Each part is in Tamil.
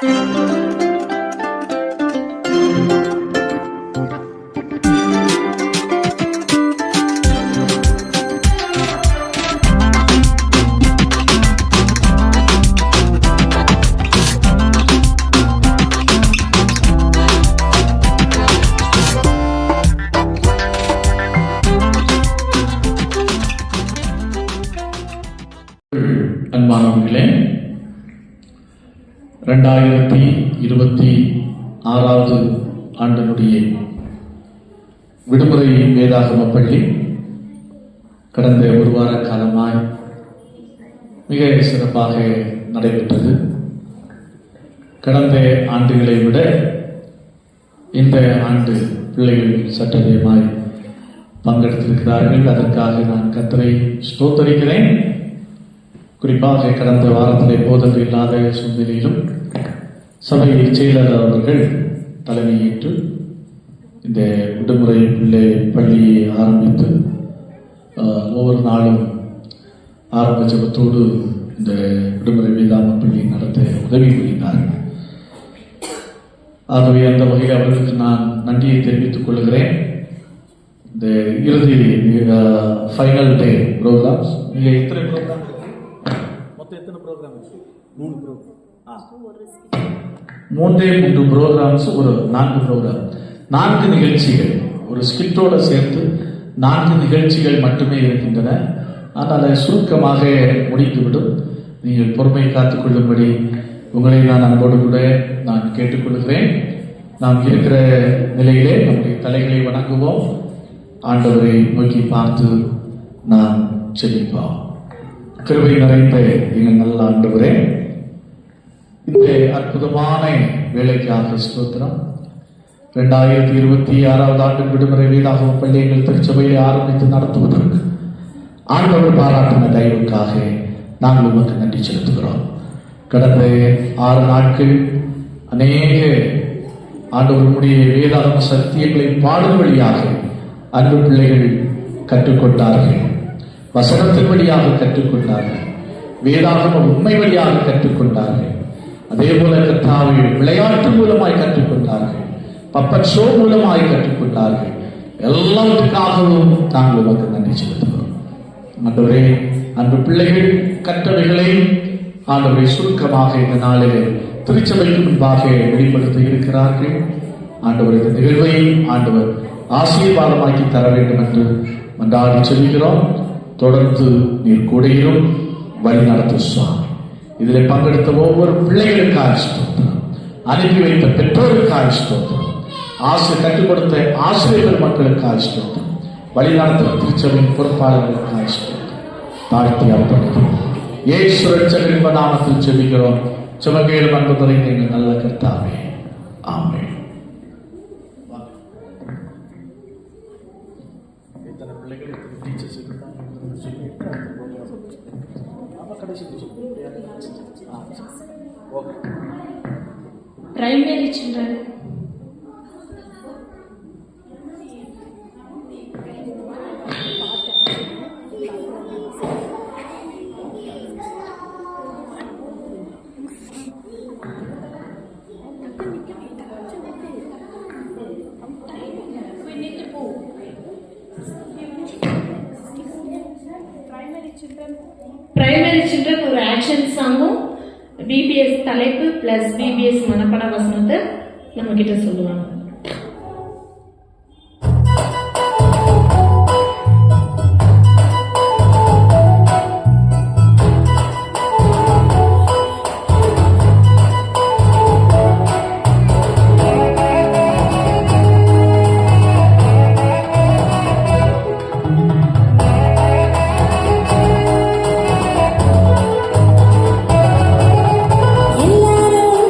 அன்பானவர்களே, 2026 ஆண்டினுடைய விடுமுறை வேதாகம பள்ளி கடந்த ஒரு வார காலமாய் மிக சிறப்பாக நடைபெற்றது. கடந்த ஆண்டுகளை விட இந்த ஆண்டு பிள்ளைகள் சற்று அதிகமாய் பங்கெடுத்திருக்கிறார்கள். அதற்காக நான் கர்த்தரை ஸ்தோத்தரிக்கிறேன். குறிப்பாக கடந்த வாரத்திலே போதகர் இல்லாத சூழ்நிலையிலும் சபை செயலர் அவர்கள் தலைமையேற்று இந்த விடுமுறை பிள்ளை பள்ளியை ஆரம்பித்து ஒவ்வொரு நாளும் ஆரம்ப ஜபத்தோடு இந்த விடுமுறை வேதாகம பள்ளி நடத்த உதவி புரிந்தார்கள். ஆகவே அந்த வகையில் அவர்களுக்கு நான் நன்றியை தெரிவித்துக் கொள்கிறேன். இந்த இறுதி ஃபைனல் டே ப்ரோக்ராம்ஸ் எத்தனை ப்ரோக்ராம்? எத்தனை ப்ரோக்ராம்? 3 ப்ரோக்ராம்ஸ், ஒரு 4 ப்ரோக்ராம், 4 நிகழ்ச்சிகள், ஒரு ஸ்கிட்டோட சேர்த்து 4 நிகழ்ச்சிகள் மட்டுமே இருக்கின்றன. ஆனால் சுருக்கமாக முடிந்துவிடும். நீங்கள் பொறுமை காத்துக்கொள்ளும்படி உங்களை நான் அன்போடு கூட நான் கேட்டுக்கொள்கிறேன். நாம் இருக்கிற நிலையிலே நம்முடைய தலைகளை வணங்குவோம். ஆண்டவரை நோக்கி பார்த்து நாம் செபிப்போம். கிருபை நிறைந்த எங்கள் நல்ல ஆண்டவரே, இந்த அற்புதமான வேலைக்காக ஸ்தோத்திரம். 2026 ஆண்டு விடுமுறை வேதாகம பள்ளி எங்கள் திருச்சபையை ஆரம்பித்து நடத்துவதற்கு ஆண்டவர் பாராட்டின தயவுக்காக நாங்கள் உமக்கு நன்றி செலுத்துகிறோம். கடந்த 6 நாட்கள் அநேக ஆண்டவருடைய வேதாகம சத்தியங்களை பாடும் வழியாக அன்பு பிள்ளைகள் கற்றுக்கொண்டார்கள். வசனத்தின் வழியாக கற்றுக்கொண்டார்கள். வேதாகம உண்மை வழியாக கற்றுக்கொண்டார்கள். அதே போல கர்த்தாவை விளையாட்டு மூலமாய் கற்றுக்கொண்டார்கள். பப்பட் ஷோ மூலமாய் கற்றுக்கொண்டார்கள். எல்லாவற்றுக்காகவும் நாங்கள் உமக்கு நன்றி செலுத்துகிறோம். ஆண்டவரே, அன்பு பிள்ளைகள் கற்றவைகளை ஆண்டவரை சுருக்கமாக இந்த நாளிலே திருச்சபைக்கு முன்பாக வெளிப்படுத்த இருக்கிறார்கள். ஆண்டவர் இந்த நிகழ்வை ஆண்டவர் ஆசீர்வாதமாக்கி தர வேண்டும் என்று மன்றாடி சொல்கிறோம். தொடர்ந்து நீர் கூடையிலும் வழி நடத்தும் சுவாமி. இதில் பங்கெடுத்த ஒவ்வொரு பிள்ளைகளுக்காக ஸ்தோத்திரம். அனுப்பி வைத்த பெற்றோருக்காக ஸ்தோத்திரம். கற்றுக் கொடுத்த ஆசிரியர்கள் மக்களுக்காக ஸ்தோத்திரம். வழி நடத்தும் திருச்சபையின் பொறுப்பாளர்களுக்காக ஸ்தோத்திரம். தாழ்த்தி அர்ப்பணிக்கிறோம். இயேசு ரட்சகரின் நாமத்தில் ஜெபிக்கிறோம். சுமகேலும் அன்பு நிறைந்த எங்கள் நல்ல கர்த்தாவே, ஆமென். Primary children. Primary children ஒரு ஆக்ஷன் சாங்கும் BBS தலைப்பு பிளஸ் BBS மனப்பாட வசனத்தை நம்ம கிட்ட சொல்லுவாங்க. எல்லாரும்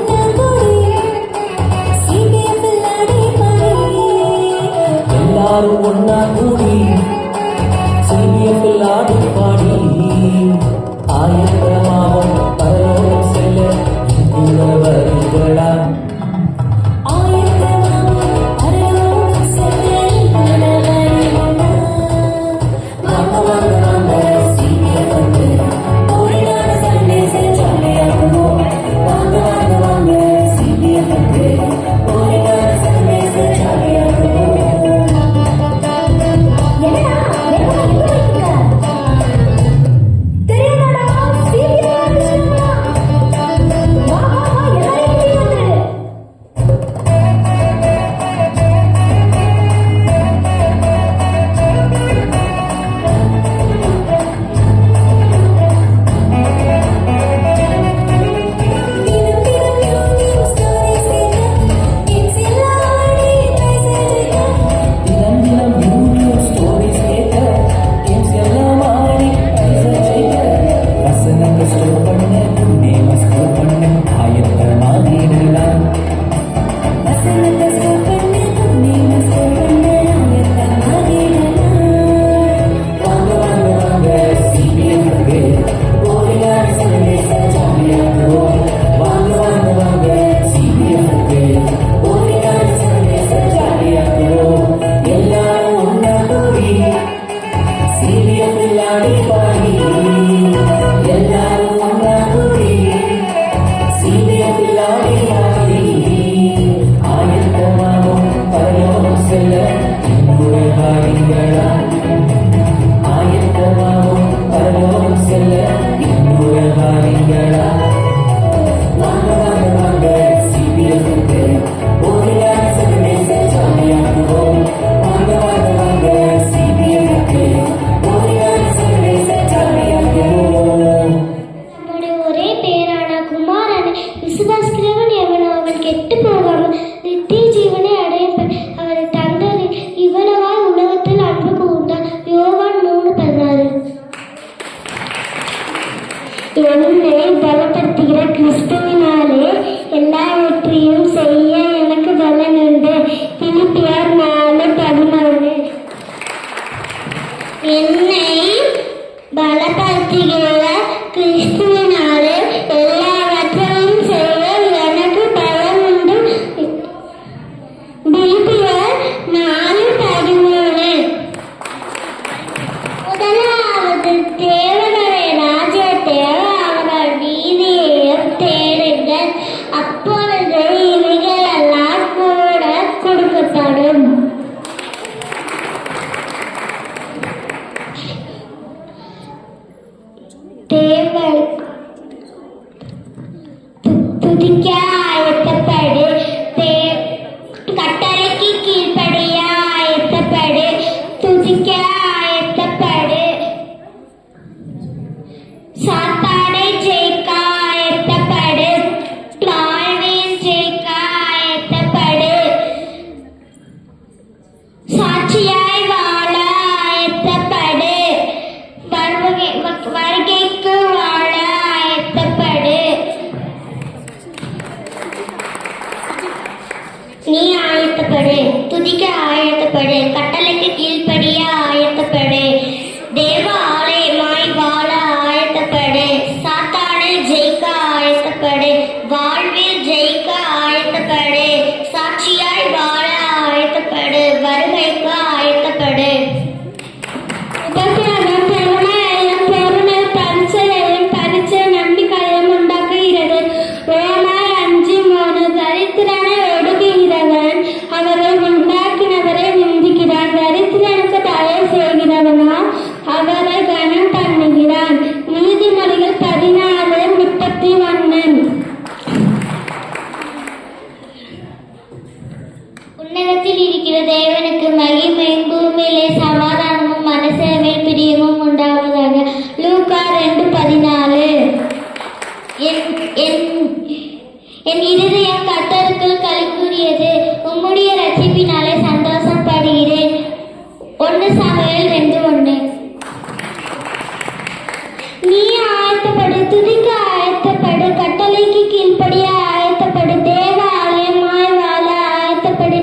விசுவாசிக்கிறவன் எவனோ அவன் கெட்டு போகாமல் நித்திய ஜீவனை அடையும் அவரை தந்தது இவ்வளவாய் உலகத்தில் அன்பு கூர்ந்தார். யோவான் 3:16. என்னை பலப்படுத்துகிற கிறிஸ்துவினாலே எல்லாவற்றையும் செய்ய எனக்கு பலன் உண்டு. பிலிப்பியர் 4:13. என்னை பலப்படுத்துகிற கிறிஸ்துவினாலே எல்லாவற்றையும் செய்ய எனக்கு பலன் உண்டு. பிலிப்பியர் 4:13. முதலாவது தேவனுடைய ராஜ்யத்தையும் அவர் நீதியையும் தேடுங்கள், அப்பொழுது இவைகளெல்லாம் கூட கொடுக்கப்படும். துதிக்க ஆயத்தப்படு, கட்டளைக்கு கீழ்ப்படிய ஆயத்தப்படு, துதிக்க ஆயத்தப்படு, சாத்தானை ஜெயிக்க ஆயத்தப்படு, வாழ்வில் ஜெயிக்க ஆயத்தப்படு, சாட்சியாய் வாழ ஆயத்தப்படு, வருகைக்கு வாழ ஆயத்தப்படு. நீ ஆயத்தப்படு, துதிக்க ஆயத்தப்படு, கட்டளைக்கு கீழ்ப்படிய ஆயத்தப்படு, தேவ ஆலயமாய் வாழ ஆயத்தப்படு, சாத்தானை ஜெயிக்க ஆயத்தப்படு, வாழ்வில் ஜெயிக்க ஆயத்தப்படு, சாட்சியாய் வாழ ஆயத்தப்படு, வருகைக்கு ஆயத்தப்படு. பரிச்சை நம்பிக்கையும் உண்டாக்குகிறது. ரோமர் 5:3. தரித்திரனை ஒடுக்குகிறவன் அவரை உண்டாக்கினவரை நிந்திக்கிறான், தரித்திரனுக்கு தயவு செய்கிறவனா அவரை கனம் பண்ணுகிறான். நீதிமொழிகள் 14:31. உன்னதத்தில் இருக்கிற தேவனுக்கு மகிமையும் பூமியிலே சமாதானமும் மனசேவில் பிரியமும் உண்டாவதாக. லூக்கா 2:14. என் இருதயம் கர்த்தருக்குள் களிகூறியது, உம்முடைய ரட்சிப்பினாலே சந்தோஷப்படுகிறேன். 1 சாமுவேல் 2:1. நீ ஆயத்தப்படு, துதிக்க ஆயத்தப்படு, கட்டளைக்கு கீழ்ப்படிய ஆயத்தப்படு, தேவ ஆலயமாய் வாழ ஆயத்தப்படு,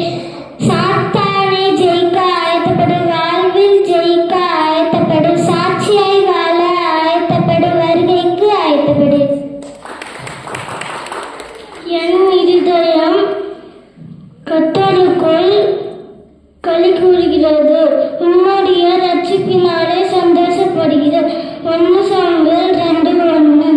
சாத்தானை ஜெயிக்க ஆயத்தப்படு, வாழ்வில் ஜெயிக்க ஆயத்தப்படு, சாட்சியாய் வாழ ஆயத்தப்படு, வருகைக்கு ஆயத்தப்படு. என் இருதயம் கர்த்தருக்குள் களி கூறுகிறது, உம்முடைய ரட்சிப்பினாலே சந்தோஷப்படுகிறது. 1 சாமுவேல் 2:1.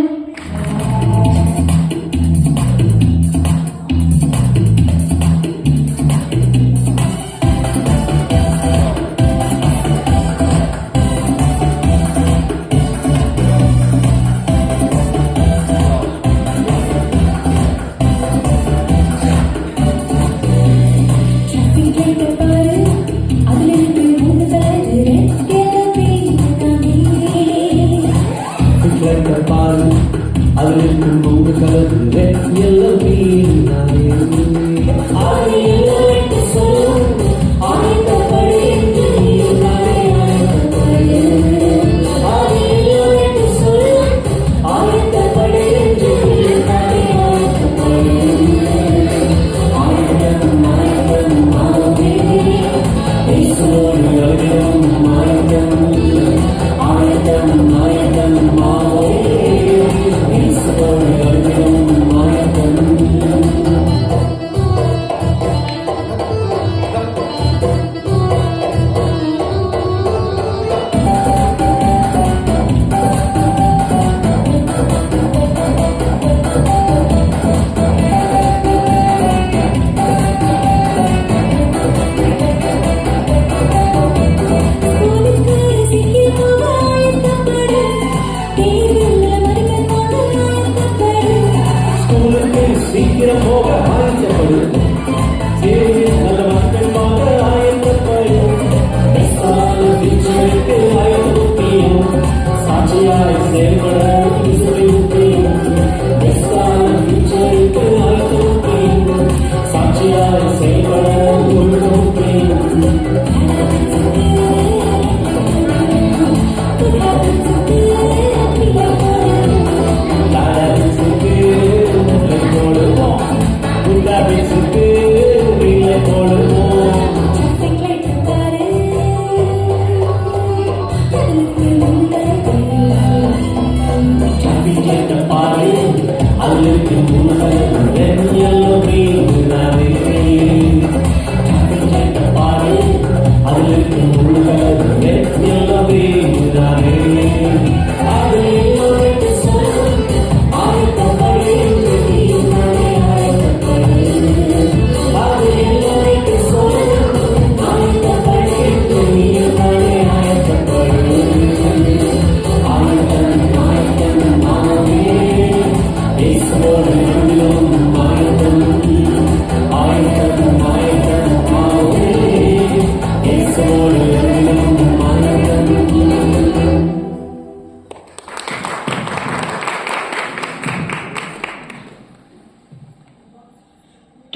ஆயத்தம்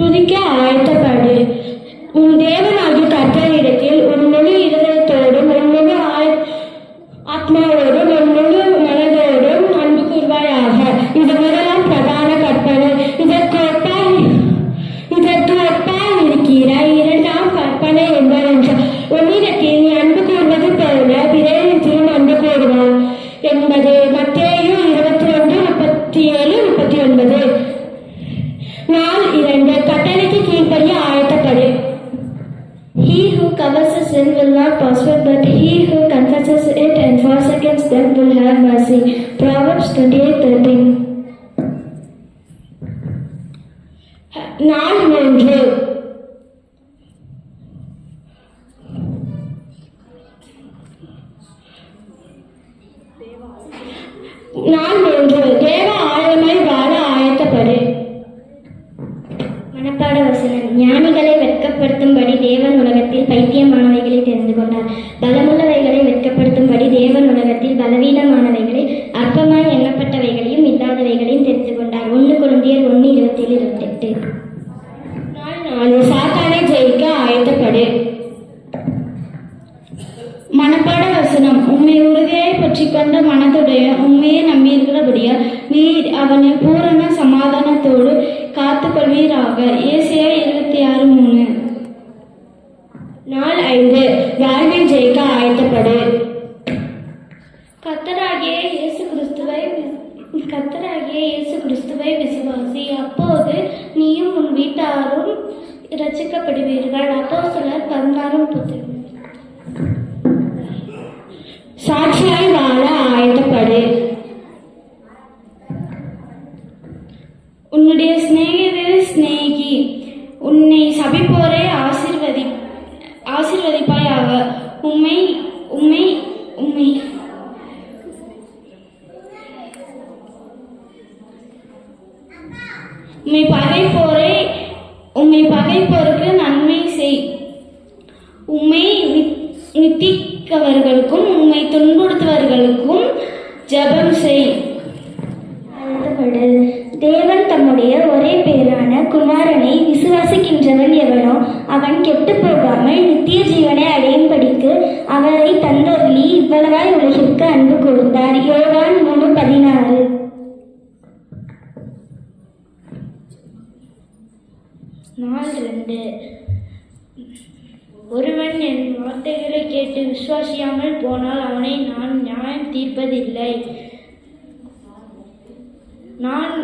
துதிக்க ஆயத்தப்படு. உன் தேவனாகிய கர்த்தரிடத்தில் உன் முழு இதயத்தோடும் உன் முழு ஆத்மாவோடும் உன் முழு மனதோடும் அன்பு கூர்வாயாக. இது முதலாம் பிரதான கற்பனை. இதற்கு ஒப்பாய் இருக்கிற இரண்டாம் கற்பனை என்பதென்றால், உன்னிடத்தில் நீ அன்பு கூர்வது போல பிறரிடத்திலும் அன்பு கூறுவார் என்பது. மத்தேயு 22:37-39. நாள் 2. கட்டளைக்கு கீழ்ப்படிய ஆயத்தப்படு. He who covers a sin will not prosper, but he who confesses it and forsakes them will have mercy. Proverbs 28:13. நாள் 3. தேவ ஆழமாய் வாழ ஆயத்தப்படு. மனப்பாட வசனம். ஞானிகளை வெட்கப்படுத்தும்படி தேவன் உலகத்தில் பைத்தியமானவைகளை தெரிந்து கொண்டார். பலமுள்ளவைகளை வெட்கப்படுத்தும்படி தேவன் உலகத்தில் பலவீனமானவைகளை அற்பமாய் எண்ணப்பட்டவைகளையும் இல்லாதவைகளையும் தெரிந்து கொண்டார். 1 கொரிந்தியர் 1:27-28. நாள் 4. சாத்தானை ஜெயிக்க ஆயத்தப்படு. மனப்பாட வசனம். உம்மை உறுதியாய் பற்றி கொண்ட மனதுடைய உண்மையை நம்பியிருக்கிறபடியா நீர் அவனை பூரண சமாதானத்தோடு காத்து கொள்வீராக. ஏசாயா 26:3. நாள் 5. வாழ்வில் ஜெயிக்க ஆயத்தப்படு. கர்த்தராகிய இயேசு கிறிஸ்துவை விசுவாசி. அப்போது நீயும் உன் வீட்டாரும் இரட்சிக்கப்படுவீர்கள். அப்போஸ்தலர் 16:30. சாட்சியாய் வாழ ஆயத்தப்படு. உன்னுடைய சிநேகி உன்னை சபிப்போரை ஆசீர்வதிப்பாயாக. உம்மை பகைப்போருக்கு நன்மை செய். உம்மை நிந்திக்கவர்களுக்கும் உம்மை துன்புறுத்துவர்களுக்கும் ஜெபம் செய். தேவன் தம்முடைய ஒரே பேரான குமாரனை விசுவாசிக்கின்றவன் எவனோ அவன் கெட்டு போகாமல் நித்திய ஜீவனை அடையும்படிக்கு அவரை தந்தருளி இவ்வளவாய் உலகிற்கு அன்பு கூர்ந்தார். யோவான் 3:16. நாள் 2. ஒருவன் என் வார்த்தைகளை கேட்டு விசுவாசியாமல் போனால் அவனை நான் நியாயம் தீர்ப்பதில்லை. நான்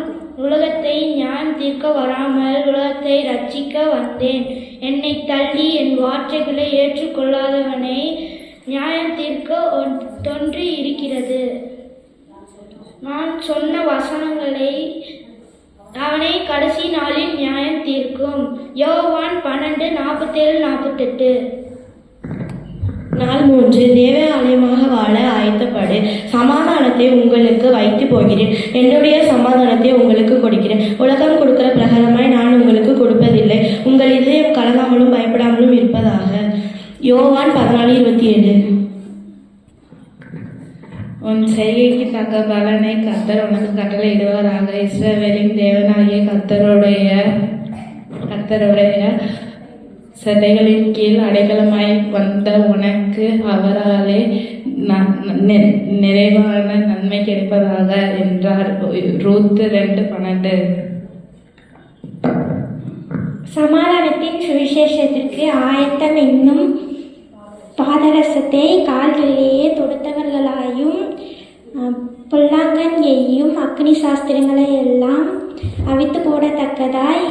உலகத்தை நியாயம் தீர்க்க வராமல் உலகத்தை ரட்சிக்க வந்தேன். என்னை தள்ளி என் வார்த்தைகளை ஏற்றுக்கொள்ளாதவனை நியாயம் தீர்க்க ஒன்று இருக்கிறது. நான் சொன்ன வசனங்களை அவனை கடைசி நாளில் நியாயம் தீர்க்கும். யோவான் 12:47-48. நாள் 3. தேவ ஆலயமாக வாழ ஆயத்தப்படு. சமாதானத்தை உங்களுக்கு வைத்து போகிறேன், என்னுடைய சமாதானத்தை உங்களுக்கு கொடுக்கிறேன். உலகம் கொடுக்கிற பிரகாரமாய் நான் உங்களுக்கு கொடுப்பதில்லை. உங்கள் இதயம் கலங்காமலும் பயப்படாமலும் இருப்பதாக. யோவான் 14:27. உன் செய்கைக்கு தக்க பலனை கர்த்தர் உனக்கு கட்டளையிடுவாராக. இஸ்ரவேலின் தேவனாகிய கர்த்தருடைய சதைகளின் கீழ் அடைக்கலமாய் வந்த உனக்கு அவராலே நிறைவான நன்மை கிடைப்பதாக என்றார். ரூத் 2:12. சமாதானத்தின் சுவிசேஷத்திற்கு ஆயத்தம் என்னும் பாதரசத்தை கால்களிலேயே தொடுத்தவர்களாயும் பொல்லாங்கன் எய்யும் அக்னி சாஸ்திரங்களை எல்லாம் அவித்து போடத்தக்கதாய்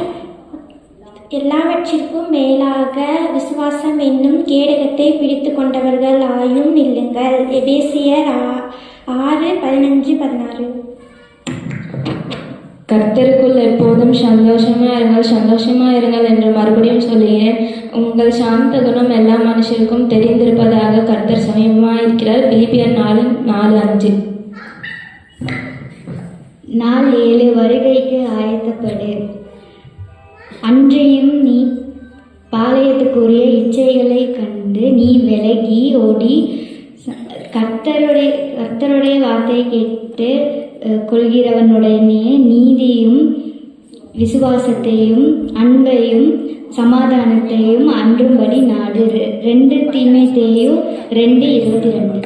எல்லாவற்றிற்கும் மேலாக விசுவாசம் என்னும் கேடகத்தை பிடித்து கொண்டவர்கள் ஆயும் நில்லுங்கள். எபேசியர் 6:15-16. கர்த்தருக்குள் எப்போதும் சந்தோஷமா இருங்கள் என்று மறுபடியும் சொல்லுகிறேன். உங்கள் சாந்த குணம் எல்லா மனுஷருக்கும் தெரிந்திருப்பதாக கர்த்தர் சமீபமாக இருக்கிறார். பிலிப்பியர் 4:4-5. நாள் 7. வருகைக்கு ஆயத்தப்படு. அன்றையும் நீ பாளையத்துக்குரிய இச்சைகளை கண்டு நீ விலகி ஓடி கர்த்தருடைய வார்த்தையை கேட்டு கொள்கிறவனுடைய விசுவாசத்தையும் அன்பையும் சமாதானத்தையும் அன்றும்படி நாடு. 2 தீமோத்தேயு 2:22.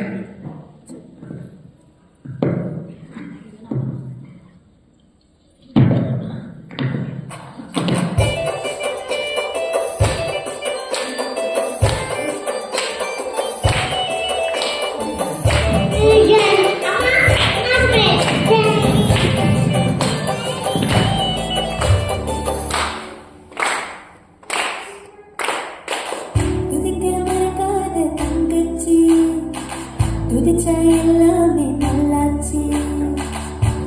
துதிச்சா எல்லாமே நல்லாச்சு.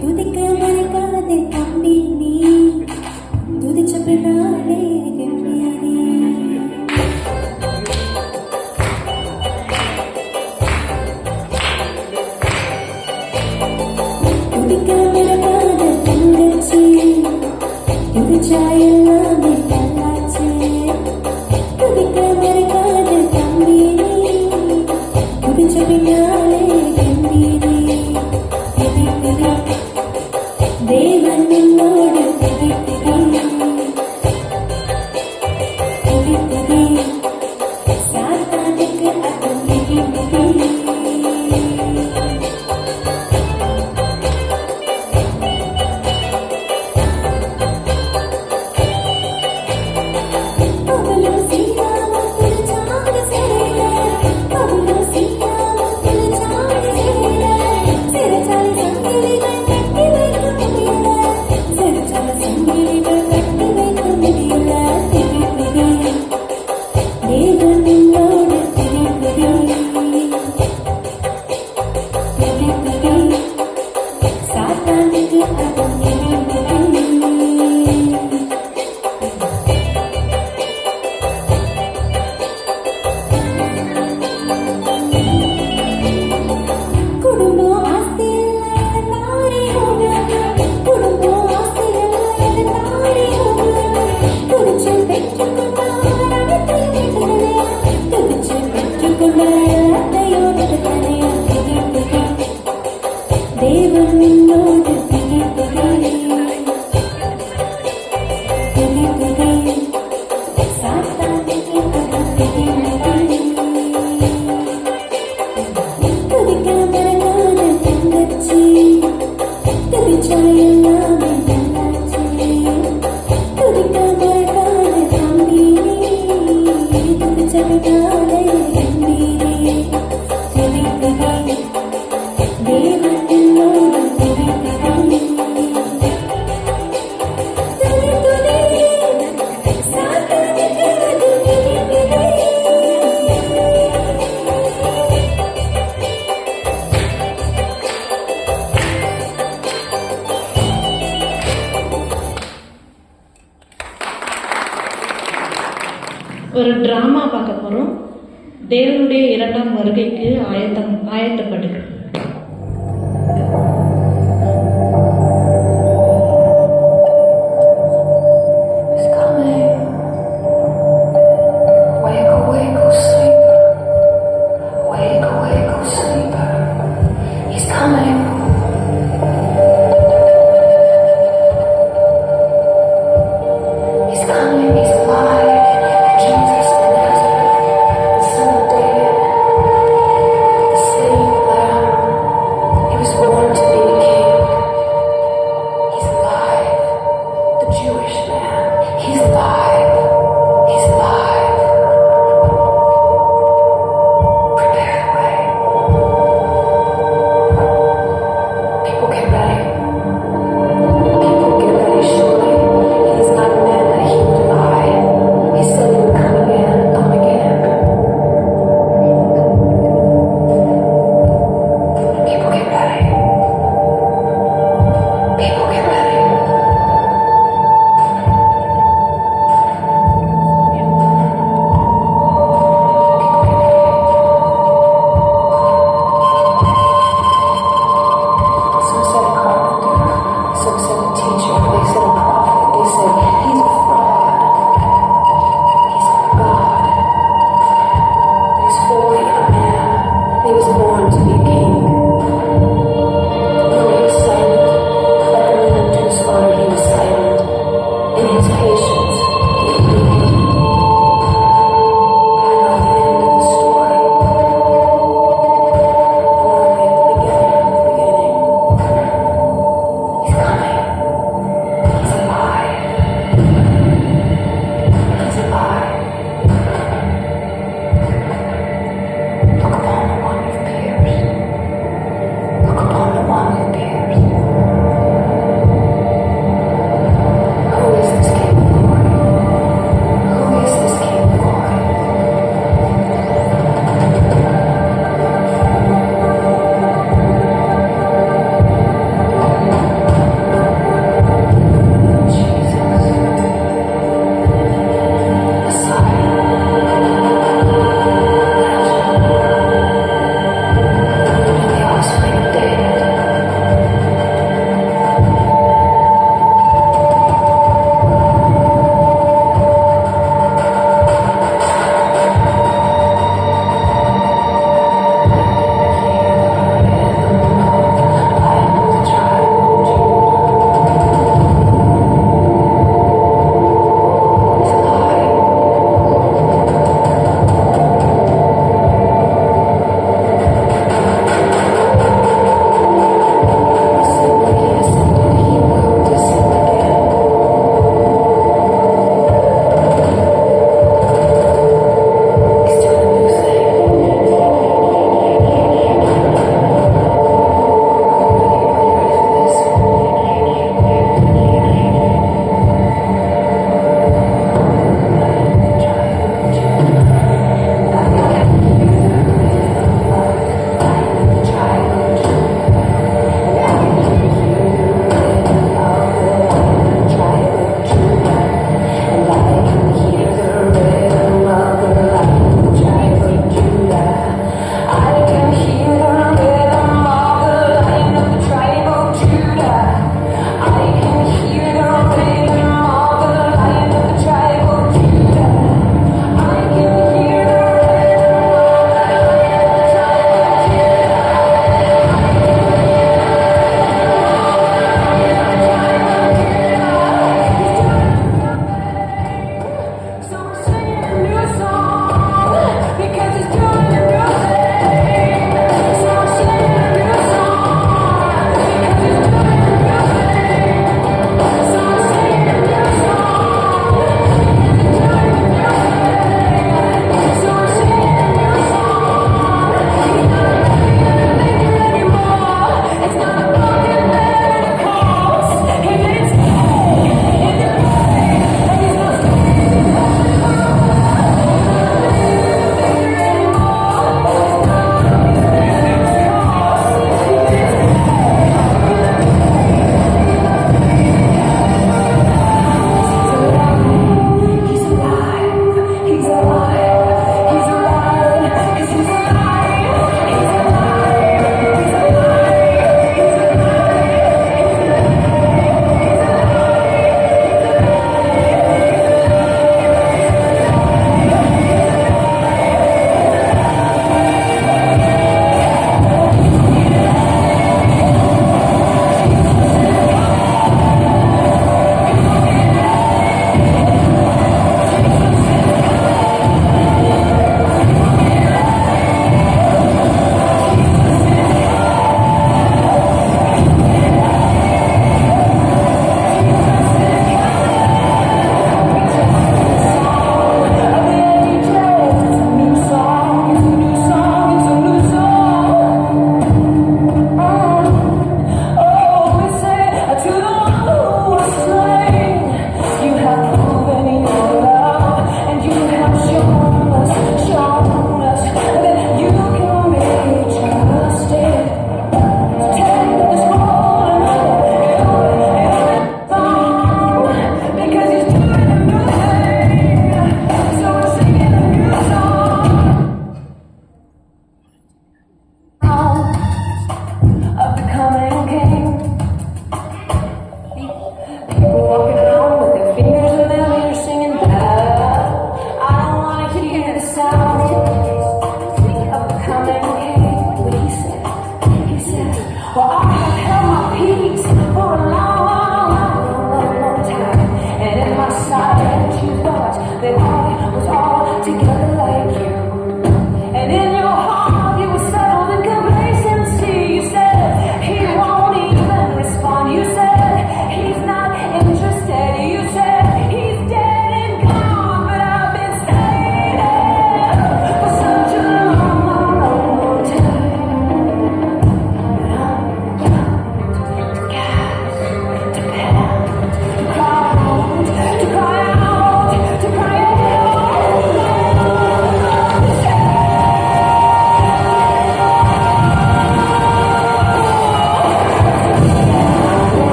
துதிக்க மறக்காதே தம்பி நீ, துதிச்ச பின்னாலே கம்பீரி. துதிக்க மறக்காத தங்கச்சி, துதிச்சா எல்லாமே நல்லாச்சு. துதிக்க மறக்காத தம்பி நீ, துதிச்ச பின்னாலே கம்பீரி. தேவன் என்னோடு சாத்தானுக்கு அர்த்தம் அவ்வளோ சீக்கிரமா புரிச்சாங்க சேர, அவ்வளோ சீக்கிரமா புரிச்சாங்க சேர. சிறைச்சாலை சங்கிலிகள் கட்டி வைக்க முடியல, சிறைச்சாலை சங்கிலிகள் கட்டி வைக்க முடியல. தேவன் என்னோடு சாத்தானுக்கு அர்த்தம் குடும்பம் ஆஸ்தியெல்லாம் தாரி ಹೋಗಲ್ಲ, குடும்பம் ஆஸ்தியெல்லாம் தாரி ಹೋಗಲ್ಲ. துதிச்சு பெற்றுக்கொண்டார் அனைத்தையும் விடுதலையா, துதிச்சு பெற்றுக்கொண்டார் அத்தையோடு விடுதலையா. தேவன் என்னோடு சாத்தானுக்கு துதிக்க மறக்காத தங்கச்சி, துதிச்சா எல்லாமே நல்லாச்சு. துதிக்க மறக்காத தம்பி நீ, துதிச்ச பின்னாலே கம்பீரி. தேவன் என்னோடு சாத்தானுக்கு ஒரு டிராமா பார்க்க போகிறோம். தேவனுடைய 2ஆம் வருகைக்கு ஆயத்தப்படு. He's coming. Wake, awake, oh sleeper. Wake, awake, oh sleeper. He's coming. He's coming. He's alive. Jesus of Nazareth, the Son of David, the slain Lamb.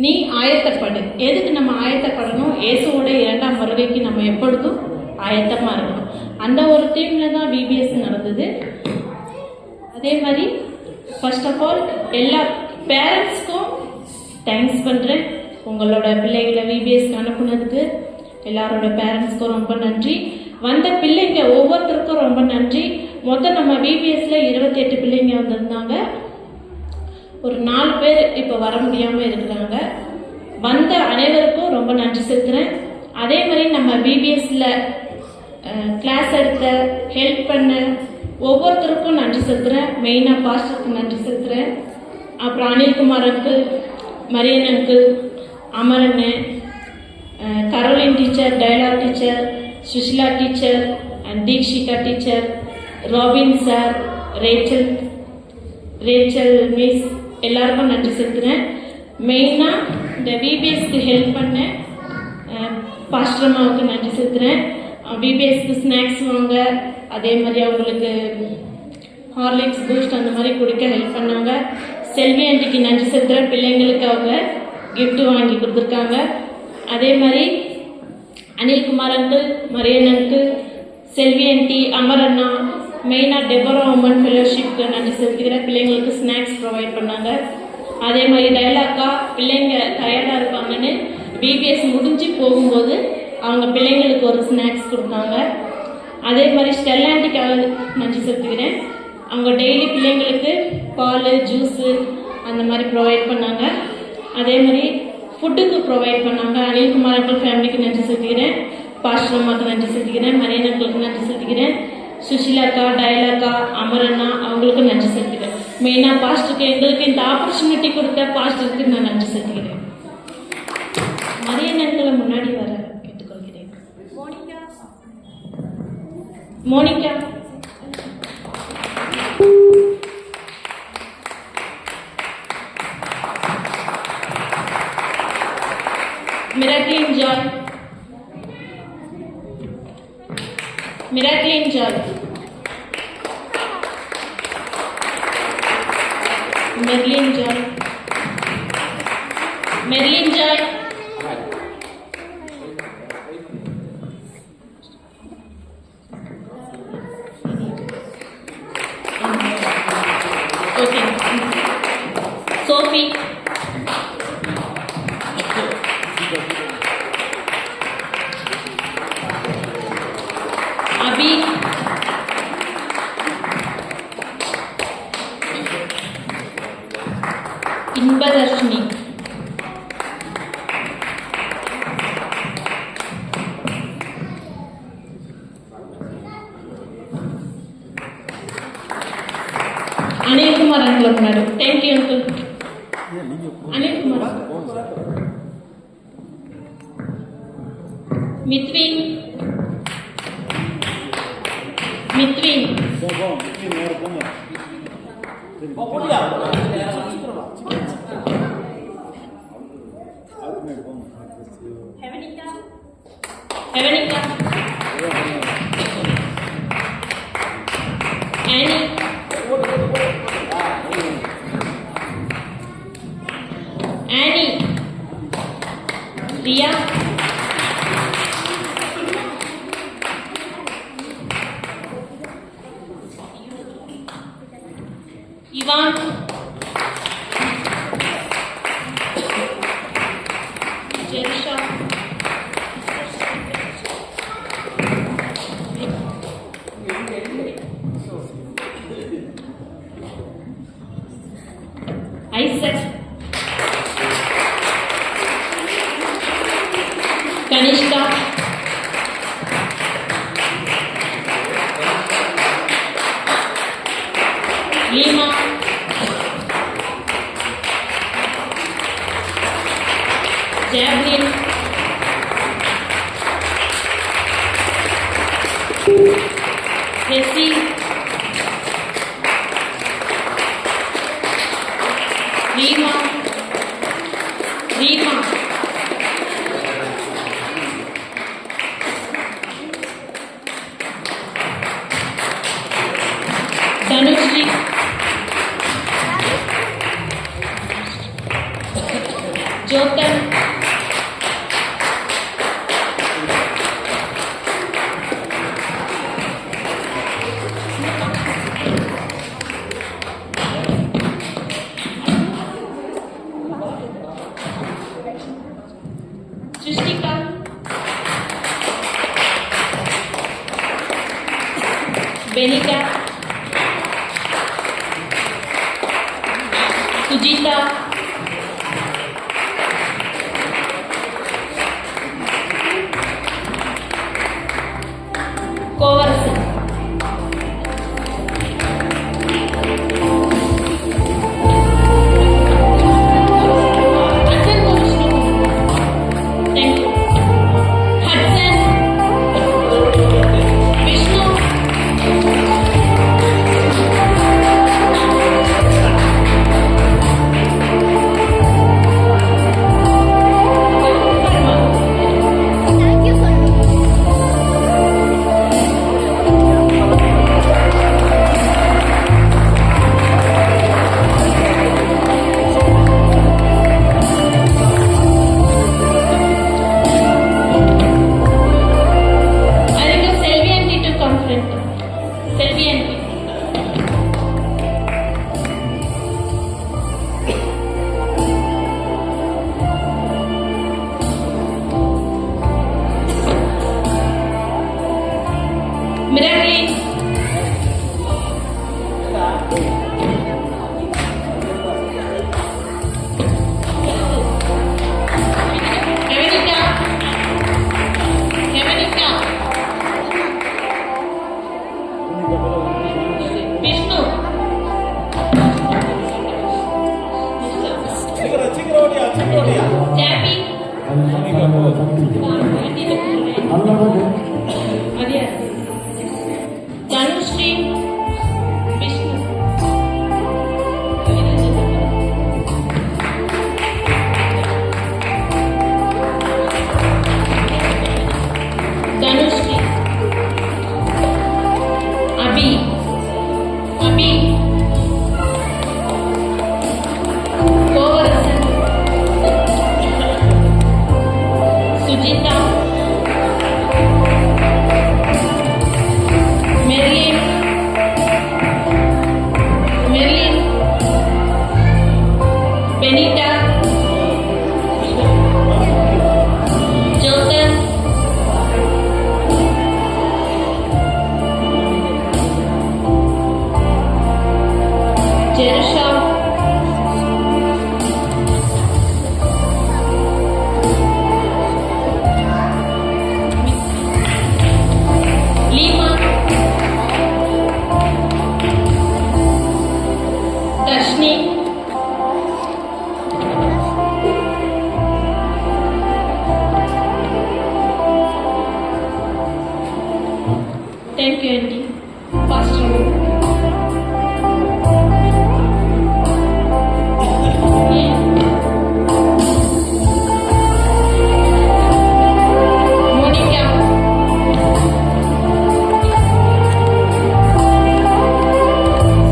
நீ ஆயத்தப்படு. எதுக்கு நம்ம ஆயத்தப்படணும்? இயேசுவோட 2ஆம் வருகைக்கு நம்ம எப்பொழுதும் ஆயத்தமாக இருக்கணும். அந்த ஒரு தீமில் தான் விபிஎஸ் நடந்தது. அதே மாதிரி ஃபர்ஸ்ட் ஆஃப் ஆல் எல்லா பேரண்ட்ஸ்க்கும் தேங்க்ஸ் பண்ணுறேன். உங்களோட பிள்ளைகளை விபிஎஸ்க்கு அனுப்புனதுக்கு எல்லாரோட பேரண்ட்ஸ்க்கும் ரொம்ப நன்றி. வந்த பிள்ளைங்க ஒவ்வொருத்தருக்கும் ரொம்ப நன்றி. மொத்தம் நம்ம விபிஎஸ்ல 28 பிள்ளைங்க வந்திருந்தாங்க. ஒரு 4 பேர் இப்போ வர முடியாமல் இருக்கிறாங்க. வந்த அனைவருக்கும் ரொம்ப நன்றி செலுத்துகிறேன். அதே மாதிரி நம்ம விபிஎஸ்ல கிளாஸ் எடுத்த ஹெல்ப் பண்ண ஒவ்வொருத்தருக்கும் நன்றி செலுத்துகிறேன். மெயினாக பாஸ்டருக்கு நன்றி செலுத்துகிறேன். அப்புறம் Anilkumar uncle, Marian uncle, Amaran, Caroline teacher, dialogue teacher, Sushila teacher and Dikshika teacher, Robin sir, Rachel miss எல்லாருக்கும் நன்றி செலுத்துகிறேன். மெயினாக இந்த விபிஎஸ்க்கு ஹெல்ப் பண்ண பாஸ்டர் அம்மாவுக்கு நன்றி செலுத்துகிறேன். விபிஎஸ்க்கு ஸ்நாக்ஸ் வாங்க, அதே மாதிரி அவங்களுக்கு ஹார்லிக்ஸ், பூஸ்ட் அந்த மாதிரி குடிக்க ஹெல்ப் பண்ணாங்க. செல்வி ஆண்டிக்கு நன்றி செலுத்துகிறேன். பிள்ளைங்களுக்கு அவங்க கிஃப்ட் வாங்கி கொடுத்துருக்காங்க. அதே மாதிரி அனில்குமார் அங்கிள், மரியன் அங்கிள், செல்வி ஆண்டி, அமர் அண்ணா, மெயினாக டெபரா உமன் ஃபெலோஷிப்க்கு நன்றி செலுத்துகிறேன். பிள்ளைங்களுக்கு ஸ்நாக்ஸ் ப்ரொவைட் பண்ணாங்க. அதே மாதிரி டயலாக்கா பிள்ளைங்க டயர்டாக இருப்பாங்கன்னு பிபிஎஸ் முடிஞ்சு போகும்போது அவங்க பிள்ளைங்களுக்கு ஒரு ஸ்நாக்ஸ் கொடுத்தாங்க. அதே மாதிரி ஸ்டெல்லாண்டிக்காக நன்றி செலுத்துகிறேன். அவங்க டெய்லி பிள்ளைங்களுக்கு பால், ஜூஸு அந்த மாதிரி ப்ரொவைட் பண்ணாங்க. அதே மாதிரி ஃபுட்டுக்கு ப்ரொவைட் பண்ணாங்க. அனில்குமார் அங்கிள் ஃபேமிலிக்கு நன்றி செலுத்துகிறேன். பாஸ்டர் அம்மாவுக்கு நன்றி செலுத்துகிறேன். மரியன் அங்கிளுக்கு நன்றி செலுத்துகிறேன். சுஷிலாக்கா, டயலாக்கா, அமரண்ணா அவங்களுக்கு நன்றி செலுத்துகிறேன். மெயினாக பாஸ்டருக்கு எங்களுக்கு இந்த ஆப்பர்ச்சுனிட்டி கொடுத்த பாஸ்டருக்கு நான் நன்றி செலுத்துகிறேன். மரியன் அங்கிளை முன்னாடி வர கேட்டுக்கொள்கிறேன். Monica, Miraclin Joy, Miracle Joy, Merlin Joy, Merlin Joy, okay, Sophie, Abhi, Inbadarshini, Anilkumar uncle unnaru. Thank you uncle. Anilkumar, Mithwin, Hevenika, Annie, Ria, Ivan, Jerisha, Isaac, Kanishka, Lima, Javelin, Jesse, Rima, Dhanushri, Joker, Srishtika, Benika, Sujitha, Kovarasan, Achan Kovishnu, thank you, Hudson, Vishnu, I request Selvi aunty to come front. Selvi aunty. Miracle. Hevenica. Hevenica. Vishnu. Jackie. Adya. Tanushree. Vishnu. Tanushree. Abhi. Abhi. Govarasan. Sujita. Merlin. Merlin. Benita. Joker. Jerusha. Lima. Darshni. Thank you, aunty. Pastor. Monica.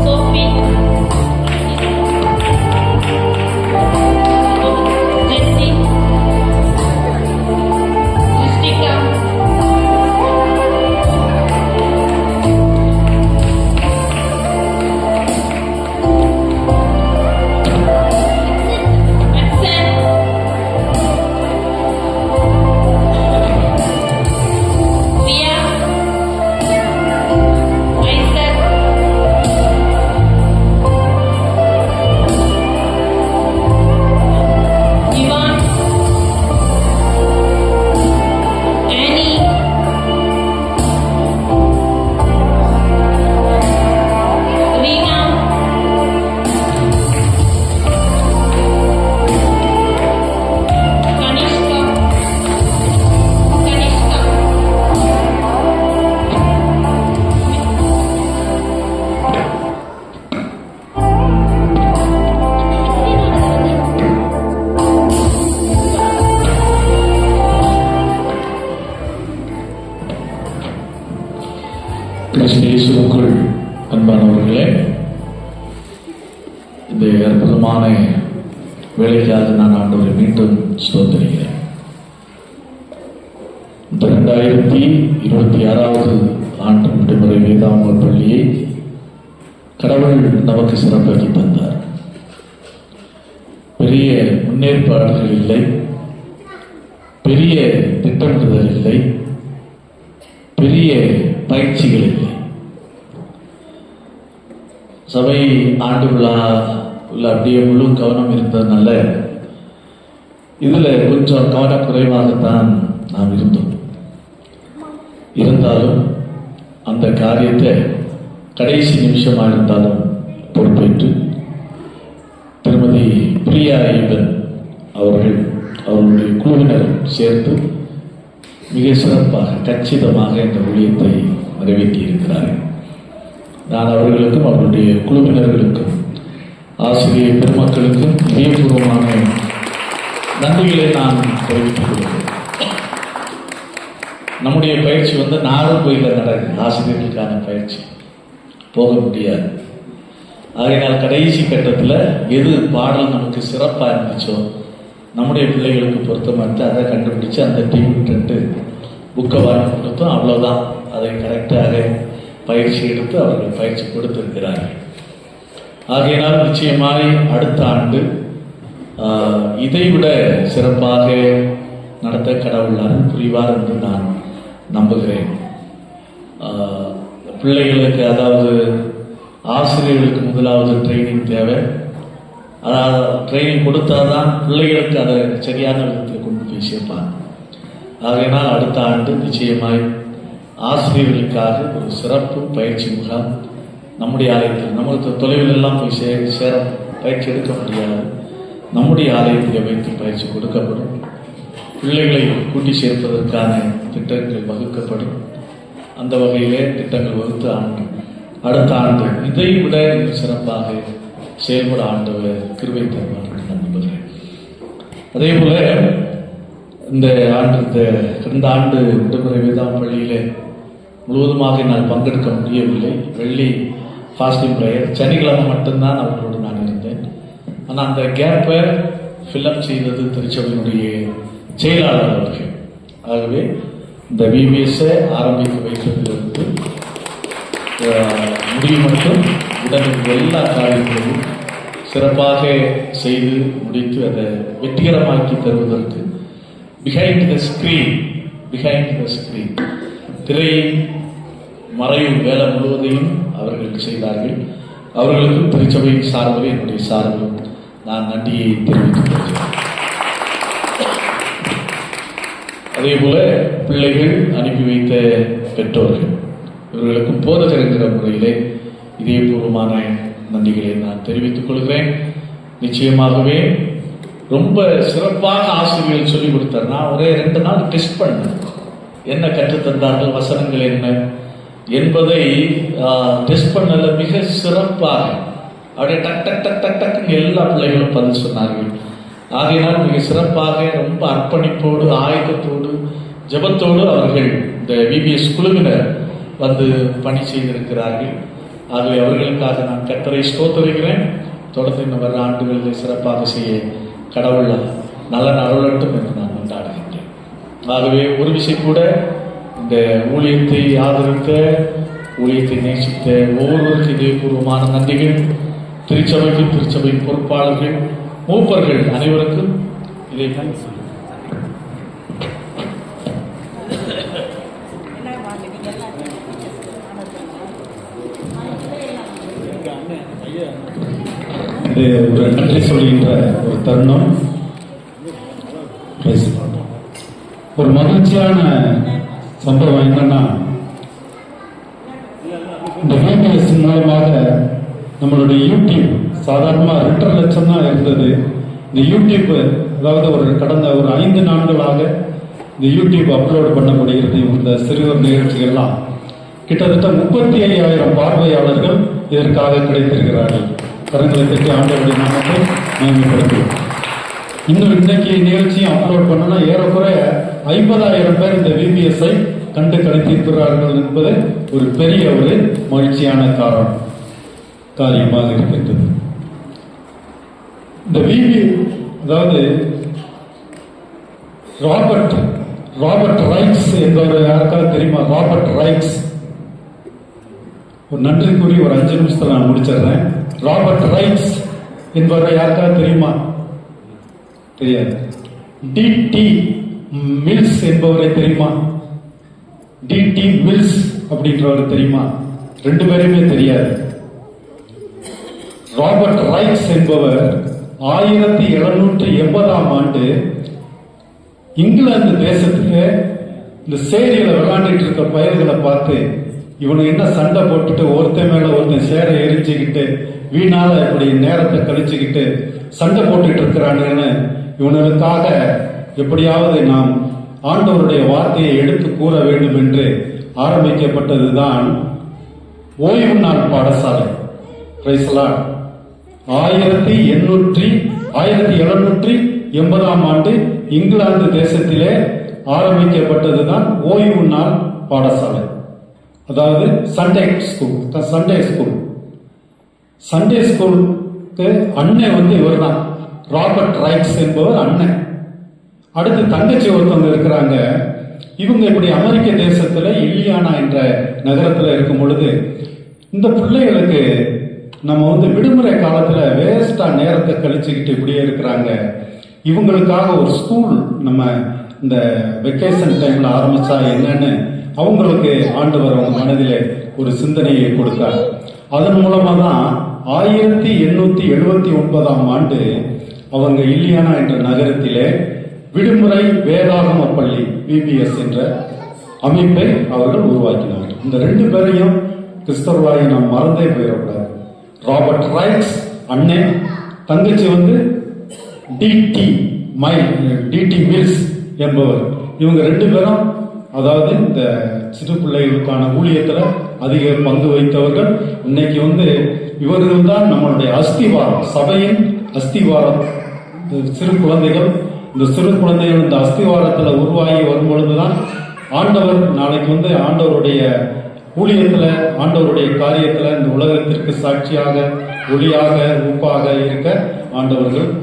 Sophie. Jessie. Christika. Hudson. Ria. Isaac. Ivan. Annie. Rina. Kanishka. Kanishka. இயேசுவுக்குள் அன்பானவர்களே, இந்த அற்புதமான வேலைக்காக நான் ஆண்டவரை மீண்டும் ஸ்தோத்திரிக்கிறேன். இந்த 2026 ஆண்டு விடுமுறை வேதாம பள்ளியை கடவுள் நமக்கு சிறப்பாக்கி தந்தார். பெரிய முன்னேற்பாடுகள் இல்லை, பெரிய திட்டமிடுதல் இல்லை, பெரிய பயிற்சிகள் இல்லை. சபை ஆண்டு விழா அப்படியே முழு கவனம் இருந்ததுனால இதுல கொஞ்சம் கவனக்குறைவாகத்தான் நாம் இருந்தோம். இருந்தாலும் அந்த காரியத்தை கடைசி நிமிஷமாக இருந்தாலும் பொறுப்பேற்று திருமதி பிரியா ஈவன் அவர்கள் அவருடைய குழுவினரும் சேர்த்து மிக சிறப்பாக கச்சிதமாக இந்த ஊழியத்தை நிறைவேற்றி இருக்கிறார்கள். நான் அவர்களுக்கும் அவருடைய குழுவினர்களுக்கும் ஆசிரியர் பெருமக்களுக்கும் இதயபூர்வமான நன்றிகளை நான் தெரிவித்துக் கொள்கிறேன். நம்முடைய பயிற்சி நாகர்கோயிலில் நடக்குது. ஆசிரியர்களுக்கான பயிற்சி போக முடியாது. ஆகையினால் கடைசி கட்டத்தில் எது பாடல் நமக்கு சிறப்பாக இருந்துச்சோ நம்முடைய பிள்ளைகளுக்கு பொருத்தமாக அதை கண்டுபிடிச்சு அந்த டீம் புக்கை வாங்கி கொடுத்தோம். அவ்வளோதான். அதை கரெக்டாக பயிற்சி எடுத்து அவர்கள் பயிற்சி கொடுத்திருக்கிறார்கள். ஆகையினால் நிச்சயமாய் அடுத்த ஆண்டு இதைவிட சிறப்பாக நடத்த கடவுள் அருள் புரிவார் என்று நான் நம்புகிறேன். பிள்ளைகளுக்கு, அதாவது ஆசிரியர்களுக்கு முதலாவது ட்ரைனிங் தேவை. அதாவது ட்ரைனிங் கொடுத்தாதான் பிள்ளைகளுக்கு அதை சரியான விதத்தில் கொண்டு போய் சேர்ப்பாங்க. ஆகையினால் அடுத்த ஆண்டு நிச்சயமாய் ஆசிரியர்களுக்காக ஒரு சிறப்பு பயிற்சி முகாம் நம்முடைய ஆலயத்தில், நமக்கு தொலைவில் எல்லாம் போய் சேர பயிற்சி எடுக்க முடியாது. நம்முடைய ஆலயத்தில் வைத்து பயிற்சி கொடுக்கப்படும். பிள்ளைகளை கூட்டி சேர்ப்பதற்கான திட்டங்கள் வகுக்கப்படும். அந்த வகையிலே திட்டங்கள் வகுத்து அடுத்த ஆண்டு இதை விட சிறப்பாக செயல்பட ஆண்டவர் கிருபை தருவார் என்று நம்புகிறேன். அதே போல இந்த ஆண்டு விடுமுறை வேதாம் பள்ளியிலே முழுவதுமாக நான் பங்கெடுக்க முடியவில்லை. வெள்ளி ஃபாஸ்டிங் ப்ரேயர், சனிக்கிழமை மட்டும்தான் அவர்களோடு நான் இருந்தேன். ஆனால் அந்த கேப்பை ஃபில்அப் செய்தது திருச்சபையினுடைய செயலாளர் அவர்கள். ஆகவே இந்த விபிஎஸ்ஸை ஆரம்பித்து வைத்ததிலிருந்து முடிவு மட்டும் உடனே எல்லா காரியங்களையும் சிறப்பாக செய்து முடித்து அதை வெற்றிகரமாக்கி தருவதற்கு பிஹைண்ட் த ஸ்கிரீன் திரையின் மறைவு வேலை முழுவதையும் அவர்கள் செய்தார்கள். அவர்களுக்கும் திருச்சபையின் சார்பில் என்னுடைய சார்பிலும் நான் நன்றியை தெரிவித்துக் கொள்கிறேன். அதே போல பிள்ளைகள் அனுப்பி வைத்த பெற்றோர்கள் இவர்களுக்கும் போதகர் என்கிற முறையிலே இதயபூர்வமான நன்றிகளை நான் தெரிவித்துக் கொள்கிறேன். நிச்சயமாகவே ரொம்ப சிறப்பாக ஆசிரியர்கள் சொல்லிக் கொடுத்தார். நான் ஒரே 2 நாள் டெஸ்ட் பண்ணேன். என்ன கற்றுத்தந்தார்கள், வசனங்கள் என்ன என்பதை டெஸ்ட் பண்ணல. மிக சிறப்பாக அப்படியே டக் டக் டக் டக் டக்குன்னு எல்லா பிள்ளைகளும் பதில் சொன்னார்கள். ஆகையினால் மிக சிறப்பாக ரொம்ப அர்ப்பணிப்போடு, ஆயத்தத்தோடு, ஜபத்தோடு அவர்கள் இந்த விபிஎஸ் குழுவினர் பணி செய்திருக்கிறார்கள். ஆகவே அவர்களுக்காக நான் கர்த்தரை ஸ்தோத்திரிக்கிறேன். தொடர்ந்து இன்னும் வர ஆண்டுகளில் சிறப்பாக செய்ய கடவுள் நல்ல அருளட்டும் என்று நான் கொண்டாடுகின்றேன். ஆகவே ஒரு விஷயம் கூட, இந்த ஊழியத்தை ஆதரித்த, ஊழியத்தை நேசித்த ஒவ்வொருவருக்கும் இதயபூர்வமான நன்றிகள். திருச்சபைக்கும், திருச்சபையின் பொறுப்பாளர்கள், மூப்பர்கள் அனைவருக்கும் இதை இது ஒரு நன்றி சொல்கின்ற ஒரு தருணம். ஒரு மகிழ்ச்சியான சம்பவம் என்னன்னா, இந்த விபிஎஸ் மூலமாக நம்மளுடைய யூடியூப் சாதாரணமாக 2.5 லட்சம் தான் இருந்தது. இந்த யூடியூப், அதாவது கடந்த ஒரு 5 நாட்களாக இந்த யூடியூப் அப்லோடு பண்ணப்படுகிறது. இந்த சிறுவர் நிகழ்ச்சிகள்லாம் கிட்டத்தட்ட 35,000 பார்வையாளர்கள் இதற்காக கிடைத்திருக்கிறார்கள். கரங்களை தட்டி ஆண்டவருடைய நாமத்தை மேம்படுத்தும். இன்னும் இன்னைக்கு நிகழ்ச்சியும் அப்லோட் பண்ணனா ஏறக்குறைய 50,000 பேர் இந்த விபிஎஸ்ஐ கண்டு கழித்திருக்கிறார்கள் என்பது ஒரு பெரிய ஒரு மகிழ்ச்சியான காரியமாக இருக்கின்றது. இந்த அதாவது ராபர்ட் ரைட்ஸ் என்பவர் யாருக்காவது தெரியுமா? ராபர்ட் ரைட்ஸ், ஒரு நன்றி கூறி ஒரு 5 நிமிஷத்துல நான் முடிச்சிடுறேன். ராபர்ட் ரைட்ஸ் என்பவர் யாருக்காவது தெரியுமா? தெரியாது. டி மில்ஸ் என்பவரை தெரியுமா? டி மில்ஸ் அப்படின்றவர் தெரியுமா? 2 பேருமே தெரியாது. ராபர்ட் ரைட்ஸ் என்பவர் 1780ஆம் ஆண்டு இங்கிலாந்து தேசத்துக்கு இந்த சேரியில விளையாண்டுட்டு இருக்க பயல்களை பார்த்து, இவனு என்ன சண்டை போட்டுட்டு ஒருத்தன் மேல ஒருத்தன் சேரை எரிஞ்சுக்கிட்டு வீணால இப்படி நேரத்தை கழிச்சுக்கிட்டு சண்டை போட்டுக்கிட்டு இருக்கிறானுன்னு இவனுக்காக எப்படியாவது நாம் ஆண்டவருடைய வார்த்தையை எடுத்து கூற வேண்டும் என்று ஆரம்பிக்கப்பட்டதுதான் ஓய்வு நாள் பாடசாலை. 1780ஆம் ஆண்டு இங்கிலாந்து தேசத்திலே ஆரம்பிக்கப்பட்டதுதான் ஓய்வு நாள் பாடசாலை. அதாவது சண்டே ஸ்கூலுக்கு அண்ணன் இவர் தான், ராபர்ட் ரைட்ஸ் என்பவர் அண்ணன். அடுத்து தங்கச்சி ஒருத்தவங்க இருக்கிறாங்க. இவங்க இப்படி அமெரிக்க தேசத்துல இல்லியானா என்ற நகரத்துல இருக்கும் பொழுது இந்த பிள்ளைகளுக்கு நம்ம விடுமுறை காலத்துல வேஸ்டா நேரத்தை கழிச்சுக்கிட்டு இப்படியே இருக்கிறாங்க, இவங்களுக்காக ஒரு ஸ்கூல் நம்ம இந்த வெக்கேஷன் டைம்ல ஆரம்பிச்சா என்னன்னு அவங்களுக்கு ஆண்டவர் அவங்க மனதிலே ஒரு சிந்தனையை கொடுத்தார். அதன் மூலமா தான் 1879ஆம் ஆண்டு அவங்க இல்லியானா என்ற நகரத்திலே விடுமுறை வேதாகம பள்ளி VBS என்ற அமைப்பை அவர்கள் உருவாக்கினார்கள். இந்த 2 பேரையும் கிறிஸ்தவர்களாக நாம் மறந்தே போயிடக்கூடாது. ராபர்ட் ரைட்ஸ் அண்ணன், தங்கச்சி டிடி மில்ஸ் என்பவர். இவங்க 2 பேரும் அதாவது இந்த சிறு பிள்ளைகளுக்கான ஊழியத்துல அதிக பங்கு வைத்தவர்கள். இன்னைக்கு இவர்கள் தான் நம்மளுடைய அஸ்திவாரம், சபையின் அஸ்திவாரம். சிறு குழந்தைகள், இந்த சிறு குழந்தைகள் இந்த அஸ்திவாரத்துல உருவாகி வரும் பொழுதுதான் ஆண்டவர் நாளைக்கு ஆண்டவருடைய ஊழியத்துல, ஆண்டவருடைய காரியத்துல இந்த உலகத்திற்கு சாட்சியாக, ஒளியாக, உப்பாக இருக்க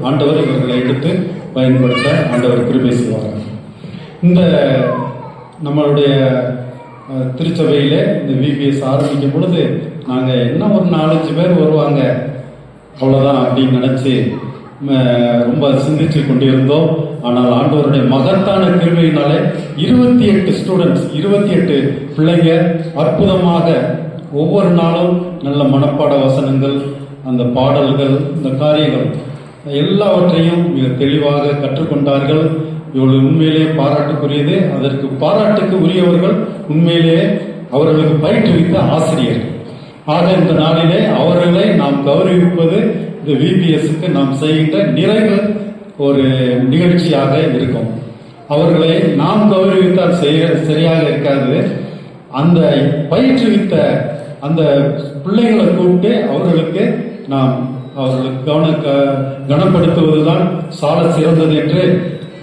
ஆண்டவர் இவர்களை எடுத்து பயன்படுத்த ஆண்டவர் கிருபை செய்வார்கள். இந்த நம்மளுடைய திருச்சபையில இந்த VBS ஆரம்பிக்கும் பொழுது நாங்க என்ன ஒரு 4-5 பேர் வருவாங்க அவ்வளவுதான் அப்படின்னு நினைச்சு ரொம்ப சிந்திச்சு கொண்டிருந்தோம். ஆனால் ஆண்டவருடைய மகத்தான கிருபையினாலே 28 ஸ்டூடெண்ட்ஸ், 28 பிள்ளைங்க அற்புதமாக ஒவ்வொரு நாளும் நல்ல மனப்பாட வசனங்கள், அந்த பாடல்கள், இந்த காரியங்கள் எல்லாவற்றையும் மிக தெளிவாக கற்றுக்கொண்டார்கள். இவர்கள் உண்மையிலேயே பாராட்டுக்குரியது. அதற்கு பாராட்டுக்கு உரியவர்கள் உண்மையிலேயே அவர்களுக்கு பயிற்றுவித்த ஆசிரியர்கள். ஆக இந்த நாளிலே அவர்களை நாம் கௌரவிப்பது இந்த VBSக்கு நாம் செய்கின்ற நிறைவு ஒரு நிகழ்ச்சியாக இருக்கும். அவர்களை நாம் கௌரவித்தால் சரியாக இருக்காது. அந்த பயிற்றுவித்த அந்த பிள்ளைகளை கூப்பிட்டு அவர்களுக்கு நாம் கனப்படுத்துவதுதான் சால சிறந்தது என்று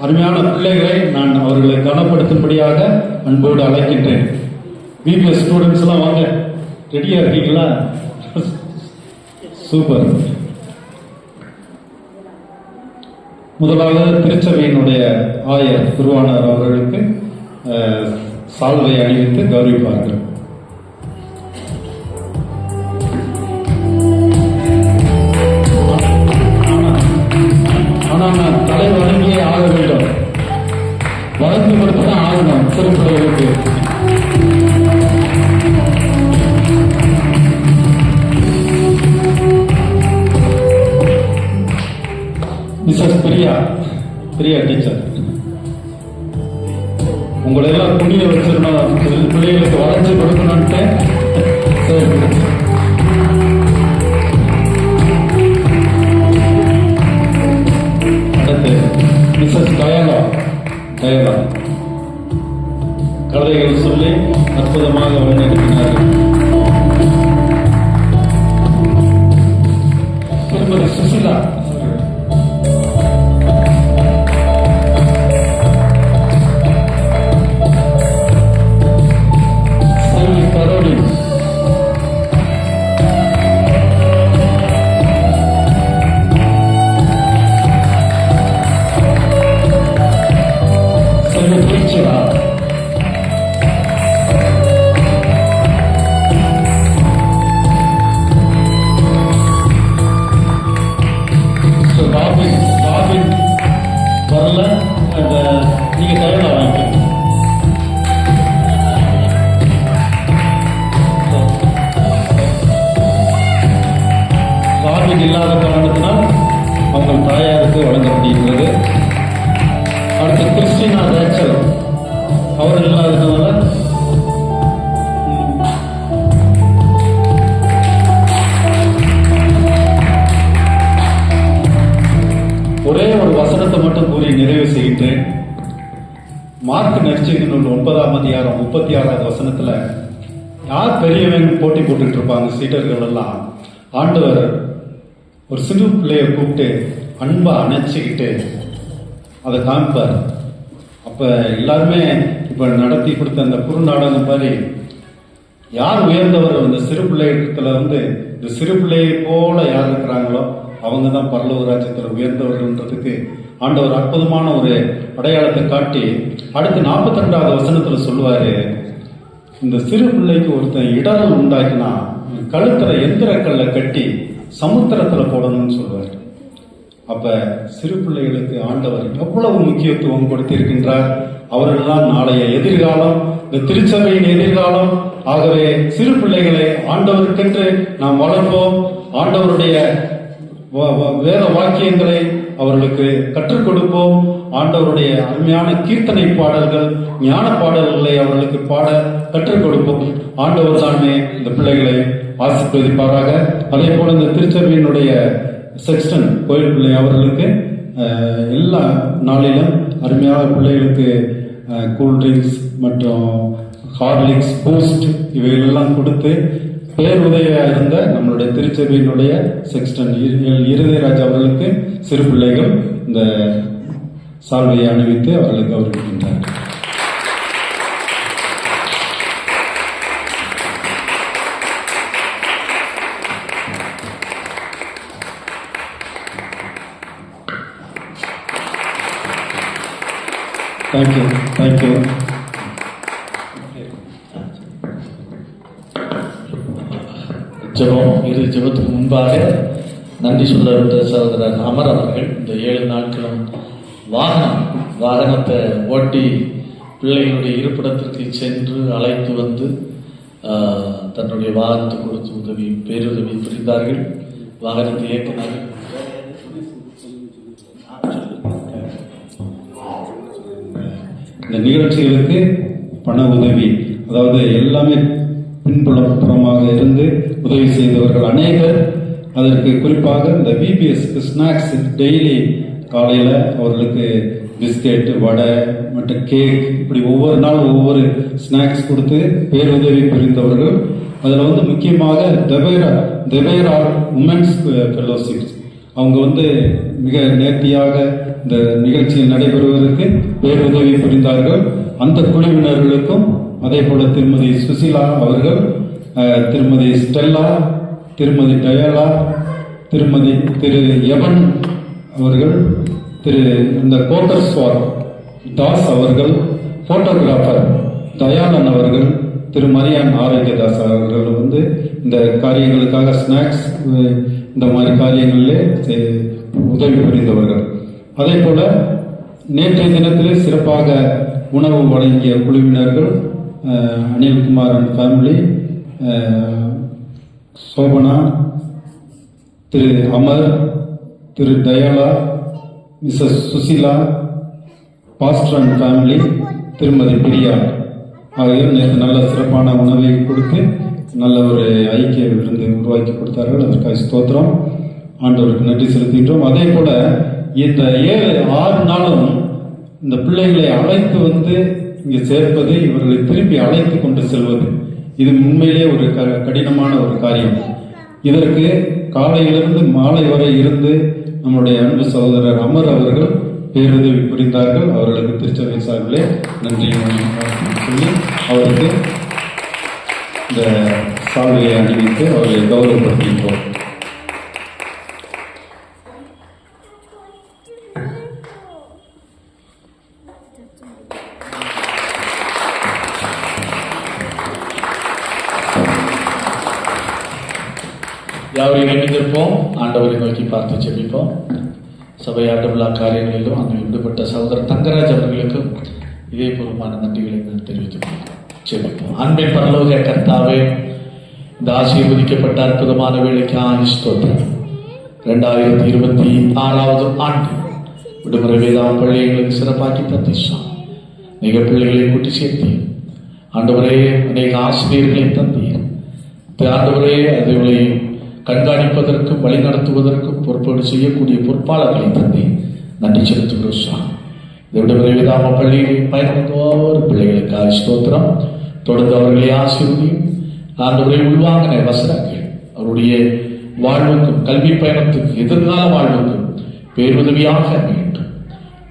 அருமையான பிள்ளைகளை நான் அவர்களை கனப்படுத்தும்படியாக அன்போடு அழைக்கின்றேன். VBS ஸ்டூடெண்ட்ஸ் எல்லாம் வாங்க, ரெடியா இருக்கீங்களா? சூப்பர். முதலாவது திருச்சபையினுடைய ஆயர் குருவானார் அவர்களுக்கு சால்வை அணிவித்து கௌரவிப்பார்கள். ஆனால் நான் தலை வணங்கியே ஆக வேண்டும், வளர்ந்து கொடுத்துதான் ஆகணும் சிறுபிள்ளைகளுக்கு. மிஸ்ஸஸ் பிரியா டீச்சர், உங்களை எல்லாம் துணியை வச்சிருந்தோம், பிள்ளைகளுக்கு வளைஞ்சு கொடுக்கணும்ட்டு. அடுத்து மிஸ்ஸஸ் டயலா கதைகள் சொல்லி அற்புதமாக வழிநடத்தினார்கள். திருமதி சுசிலா, நீங்கள் தயாராக வாங்கிக்கணும். சார்பில் இல்லாத காரணத்தினால் அவங்க தாயாருக்கு வழங்கப்படுகின்றது. அடுத்து கிறிஸ்டினா ரேச்சல் அவர்கள் இல்லாததுனால ஒரே ஒரு வசனத்தை மட்டும் கூறி நிறைவு செய்கின்றேன். மார்க் நற்செய்தி நூல் 9ஆம் அதிகாரம் 36வது வசனத்துல யார் பெரியவங்க போட்டி போட்டுட்டு இருப்பாங்க சீடர்கள் எல்லாம். ஆண்டவர் ஒரு சிறு பிள்ளைய கூப்பிட்டு அன்பா அணைச்சிக்கிட்டு அதை காமிப்பார். அப்ப எல்லாருமே இப்ப நடத்தி கொடுத்த அந்த குறுநாடகம் மாதிரி யார் உயர்ந்தவர், அந்த சிறு பிள்ளைகளத்துல இந்த சிறு பிள்ளையை போல யார் இருக்கிறாங்களோ அவங்க தான் பரலோக ராஜ்யத்தில் உயர்ந்தவர்கள்ன்றதுக்கு ஆண்டவர் அற்புதமான ஒரு அடையாளத்தை காட்டி அடுத்து 42வது வசனத்துல சொல்லுவாரு, இந்த சிறு பிள்ளைக்கு ஒருத்தன் இடரல் உண்டாக்கினா கழுத்துல எந்திரக்கல்ல கட்டி சமுத்திரத்துல போடணும்னு சொல்லுவார். அப்ப சிறு பிள்ளைகளுக்கு ஆண்டவர் எவ்வளவு முக்கியத்துவம் கொடுத்திருக்கின்றார். அவர்கள் தான் நாளைய எதிர்காலம், இந்த திருச்சபையின் எதிர்காலம். ஆகவே சிறு பிள்ளைகளை ஆண்டவருக்கென்று நாம் வளர்ப்போம். ஆண்டவருடைய வேத வாக்கியங்களை அவர்களுக்கு கற்றுக் கொடுப்போம். ஆண்டவருடைய அருமையான கீர்த்தனை பாடல்கள், ஞான பாடல்களை அவர்களுக்கு பாட கற்றுக் கொடுப்போம். ஆண்டவர் தானே இந்த பிள்ளைகளை ஆசீர்வதிப்பாராக. அதே போல இந்த திருச்சபையினுடைய செக்ஸ்டன் கோயில் பிள்ளை அவர்களுக்கு எல்லா நாளிலும் அருமையான பிள்ளைகளுக்கு கூல்ட்ரிங்க்ஸ் மற்றும் ஹார்லிக்ஸ், பூஸ்ட் இவைகளெல்லாம் கொடுத்து பேருதவியா இருந்த நம்மளுடைய திருச்சபையினுடைய செக்ஸ்டன் இருதயராஜ் அவர்களுக்கு சிறு பிள்ளைகள் இந்த சால்வையை அணிவித்து அவர்களை கௌரவிக்கின்றனர். Thank you thank you. ஜெபம். இரு ஜெபத்துக்கு முன்பாக நன்றி சொல்ல விட்ட சகோதரர் அமர் அவர்கள் இந்த 7 நாட்களும் வாகனத்தை ஓட்டி பிள்ளைகளுடைய இருப்பிடத்திற்கு சென்று அழைத்து வந்து தன்னுடைய வாகனத்தை கொடுத்து பேருதவி புரிந்தார்கள். வாகனத்தை இயக்கினார்கள். இந்த நிகழ்ச்சிகளுக்கு பண உதவி, அதாவது எல்லாமே பின்புலப்புறமாக இருந்து உதவி செய்தவர்கள் அநேகர். அதற்கு குறிப்பாக இந்த விபிஎஸ்க்கு ஸ்நாக்ஸ் டெய்லி காலையில் அவர்களுக்கு பிஸ்கெட், வடை மற்றும் கேக், இப்படி ஒவ்வொரு நாள் ஒவ்வொரு ஸ்நாக்ஸ் கொடுத்து பேருதவி புரிந்தவர்கள். அதில் முக்கியமாக தெபேரா உமன்ஸ் ஃபெல்லோஷிப்ஸ் அவங்க மிக நேர்த்தியாக இந்த நிகழ்ச்சியில் நடைபெறுவதற்கு பேருதவி புரிந்தார்கள். அந்த குழுவினர்களுக்கும் அதே போல திருமதி சுசிலா அவர்கள், திருமதி ஸ்டெல்லா, திருமதி டயலா, திரு எவன் அவர்கள், இந்த கோட்டர்ஸ்வார் தாஸ் அவர்கள், போட்டோகிராஃபர் தயாளன் அவர்கள், திரு மரியான் ஆரோக்கியதாஸ் அவர்கள் இந்த காரியங்களுக்காக ஸ்நாக்ஸ் இந்த மாதிரி காரியங்களிலே உதவி புரிந்தவர்கள். அதே போல நேற்றைய தினத்திலே சிறப்பாக உணவு வழங்கிய குழுவினர்கள் Anilkumar and family, Shobana, Thiru Amar, Thiru Dayala, Mrs Susila, pastor and family, Thirumathi Priya ஆகியோர் நேற்று நல்ல சிறப்பான உணவை கொடுத்து நல்ல ஒரு ஐக்கிய விருந்து உருவாக்கி கொடுத்தார்கள். அதற்காக ஸ்தோத்திரம், ஆண்டவருக்கு நன்றி செலுத்துகின்றோம். அதே போல இந்த 6 நாளும் இந்த பிள்ளைகளை அழைத்து இங்கே சேர்ப்பது, இவர்களை திருப்பி அழைத்து கொண்டு செல்வது, இது உண்மையிலே ஒரு கடினமான ஒரு காரியம். இதற்கு காலையிலிருந்து மாலை வரை இருந்து நம்முடைய அன்பு சகோதரர் அமர் அவர்கள் பேருதவி புரிந்தார்கள். அவர்களுக்கு திருச்சபை சார்பிலே நன்றி சொல்லி அவருக்கு இந்த சால்வையை அணிவித்து அவர்களை கௌரவப்படுத்துகின்றோம். யாவரையும் எழுந்திருப்போம், ஆண்டவரை நோக்கி பார்த்து ஜெபிப்போம். சபையாட்டு விழா காரியங்களிலும் அங்கு ஈடுபட்ட சகோதரர் தங்கராஜ் அவர்களுக்கும் இதே பூர்வமான நன்றிகளை நான் தெரிவித்துக் கொள்கிறேன். அன்பின் பரலோக கர்த்தாவே, இந்த ஆசீர்வதிக்கப்பட்ட அற்புதமான வேலைக்காக ஸ்தோத்திரம். 2026 ஆண்டு விடுமுறை வேதாம் பள்ளி எங்களுக்கு சிறப்பாக்கி தந்தீர். நீங்க பிள்ளைகளை கூட்டி சேர்த்தி ஆண்டவரே, அநேக ஆசிரியர்களை தந்தீர். ஆண்டவரே, அதுகளை கண்காணிப்பதற்கும் வழி நடத்துவதற்கும் பொறுப்போடு செய்யக்கூடிய பொறுப்பாளர்களை தந்தி நன்றி செலுத்துகிறோம் சுவாமி. இந்த விடுமுறை வேதாம பள்ளியில் பயணித்த ஒவ்வொரு பிள்ளைகளுக்காக ஸ்தோத்திரம். தொடர்ந்து அவர்களை ஆசீர்வதியும். ஆண்டவரை உள்வாங்கின வசனங்கள் அவருடைய வாழ்வுக்கும் கல்வி பயணத்துக்கு எதிர்கால வாழ்வுக்கும் பேருதவியாக வேண்டும்.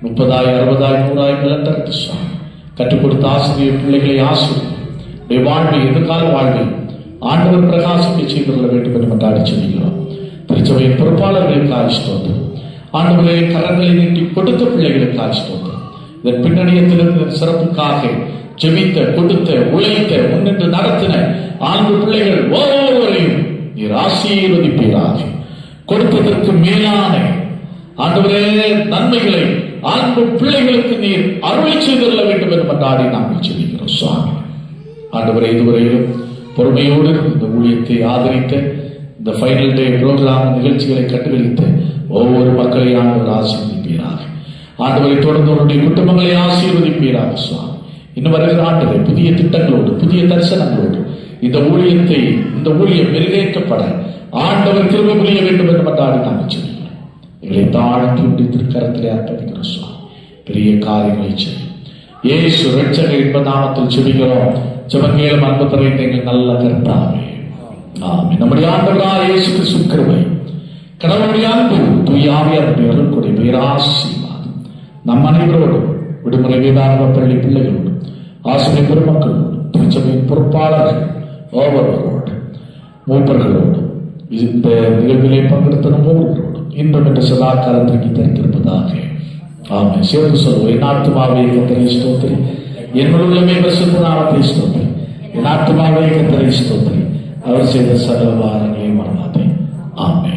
30,000 60,000 100,000 லட்சம் சுவாமி கற்றுக் கொடுத்த ஆசிரியர் பிள்ளைகளை ஆசிரியர் வாழ்வை எதிர்கால வாழ்வை ஆண்டவர் பிரகாசிக்க செய்து கொள்ள வேண்டும் என்று மன்றாடி சொல்கிறோம். திருச்சபையின் பொறுப்பாளர்களுக்கு ஸ்தோத்திரம். ஆண்டவரை கரங்களை நீட்டி கொடுத்த பிள்ளைகளுக்கு ஸ்தோத்திரம். இதன் பின்னணியத்திலிருந்து சிறப்புக்காக ஜெபித்த, கொடுத்த, உழைத்த, முன்னின்று நடத்தின ஆண்டு பிள்ளைகள் ஒவ்வொருவரையும் நீர் ஆசீர்வதிப்பீராக. கொடுத்ததற்கு மேலான ஆண்டவரே நன்மைகளை ஆண்டு பிள்ளைகளுக்கு நீர் அருளை செய்து கொள்ள வேண்டும் என்று மன்றாடி நாங்கள் சொல்கிறோம் சுவாமி. ஆண்டவரை இதுவரையிலும் பொறுமையோடு இந்த ஊழியத்தை ஆதரித்த, இந்த ஃபைனல் டே புரோகிராம் நிகழ்ச்சிகளை கண்டுகளித்த ஒவ்வொரு மக்களையும் ஆண்டவர் ஆசீர்வதிப்பீராக. ஆண்டவரை தொடர்ந்து அவருடைய குடும்பங்களை ஆசீர்வதிப்பீராக சுவாமி. இன்னும் வருகிற ஆண்டவரை புதிய திட்டங்களோடு, புதிய தரிசனங்களோடு இந்த ஊழியம் மெருகேற்றப்பட ஆண்டவர் கிருபை புரிய வேண்டும் என்று மன்றாடி நாங்கள் சொல்கிறோம். எங்களை தாழ்த்தி உடைய திருக்கரத்திலே அர்ப்பணிக்கிறோம் சுவாமி. பெரிய காரியங்களை செய்யும் இயேசு இரட்சகர் என்ப நாமத்தில் சொல்கிறோம். ஜெபங்கேளும் அன்பு தரைந்த எங்கள் நல்ல கர்த்தாவே, ஆமென். நம்முடைய ஆண்டவராகிய இயேசு கிறிஸ்து கிருபை, கடவுளுடைய அன்பு, தூய ஆவியாருடைய அருள்கொடை, பேராசீர்வாதம் நம் அனைவரோடும், விடுமுறை வேதாகம பள்ளி பிள்ளைகளோடும், ஆசிரியர் பெருமக்களோடும், திருச்சபையின் பொறுப்பாளர்கள் ஒவ்வொருவரோடு, மூப்பர்களோடும், இந்த நிகழ்விலே பங்கெடுத்த ஒவ்வொருவரோடும் இன்றும் என்று சதா காலத்திற்கு தரித்திருப்பதாக. ஆமென். சேர்ந்து சொல்வோம். என் ஆத்துமாவே கர்த்தரை ஸ்தோத்திரி, என் உள்ளமே பரிசுத்த நாமத்தை ஸ்தோத்திரி. என் ஆத்துமாவே கர்த்தரை ஸ்தோத்திரி, அவர் செய்த சகல வாரங்களை மறவாதே. ஆமென்.